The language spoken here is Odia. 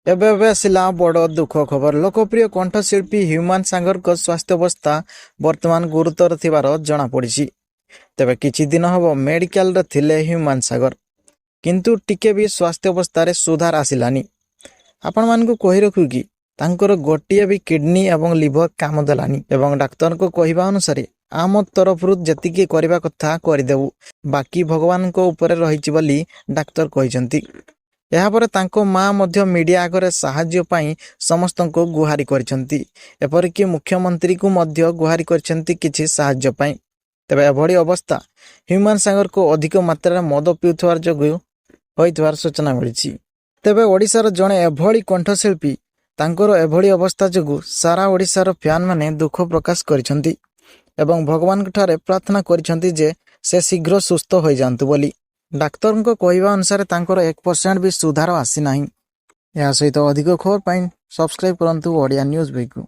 ଏବେ ଏବେ ଆସିଲା ବଡ଼ ଦୁଃଖ ଖବର। ଲୋକପ୍ରିୟ କଣ୍ଠଶିଳ୍ପୀ ହ୍ୟୁମାନ ସାଗରଙ୍କ ସ୍ୱାସ୍ଥ୍ୟାବସ୍ଥା ବର୍ତ୍ତମାନ ଗୁରୁତର ଥିବାର ଜଣାପଡ଼ିଛି। ତେବେ କିଛି ଦିନ ହେବ ମେଡିକାଲରେ ଥିଲେ ହ୍ୟୁମାନ ସାଗର, କିନ୍ତୁ ଟିକେ ବି ସ୍ୱାସ୍ଥ୍ୟାବସ୍ଥାରେ ସୁଧାର ଆସିଲାନି। ଆପଣମାନଙ୍କୁ କହି ରଖୁ କି ତାଙ୍କର ଗୋଟିଏ ବି କିଡନୀ ଏବଂ ଲିଭର କାମ ଦେଲାନି ଏବଂ ଡାକ୍ତରଙ୍କ କହିବା ଅନୁସାରେ ଆମ ତରଫରୁ ଯେତିକି କରିବା କଥା କରିଦେବୁ, ବାକି ଭଗବାନଙ୍କ ଉପରେ ରହିଛି ବୋଲି ଡାକ୍ତର କହିଛନ୍ତି। ଏହାପରେ ତାଙ୍କ ମା ମଧ୍ୟ ମିଡିଆ ଆଗରେ ସାହାଯ୍ୟ ପାଇଁ ସମସ୍ତଙ୍କୁ ଗୁହାରି କରିଛନ୍ତି। ଏପରିକି ମୁଖ୍ୟମନ୍ତ୍ରୀଙ୍କୁ ମଧ୍ୟ ଗୁହାରି କରିଛନ୍ତି କିଛି ସାହାଯ୍ୟ ପାଇଁ। ତେବେ ଏଭଳି ଅବସ୍ଥା ହ୍ୟୁମାନ ସାଗରଙ୍କୁ ଅଧିକ ମାତ୍ରାରେ ମଦ ପିଉଥିବାର ଯୋଗୁଁ ହୋଇଥିବାର ସୂଚନା ମିଳିଛି। ତେବେ ଓଡ଼ିଶାର ଜଣେ ଏଭଳି କଣ୍ଠଶିଳ୍ପୀ, ତାଙ୍କର ଏଭଳି ଅବସ୍ଥା ଯୋଗୁଁ ସାରା ଓଡ଼ିଶାର ଫ୍ୟାନ୍ ମାନେ ଦୁଃଖ ପ୍ରକାଶ କରିଛନ୍ତି ଏବଂ ଭଗବାନଙ୍କଠାରେ ପ୍ରାର୍ଥନା କରିଛନ୍ତି ଯେ ସେ ଶୀଘ୍ର ସୁସ୍ଥ ହୋଇଯାଆନ୍ତୁ ବୋଲି। ଡାକ୍ତରଙ୍କ କହିବା ଅନୁସାରେ ତାଙ୍କର 1% ବି ସୁଧାର ଆସିନାହିଁ। ଏହା ସହିତ ଅଧିକ ଖବର ପାଇଁ ସବସ୍କ୍ରାଇବ୍ କରନ୍ତୁ ଓଡ଼ିଆ ନ୍ୟୁଜ୍ ବିକୁ।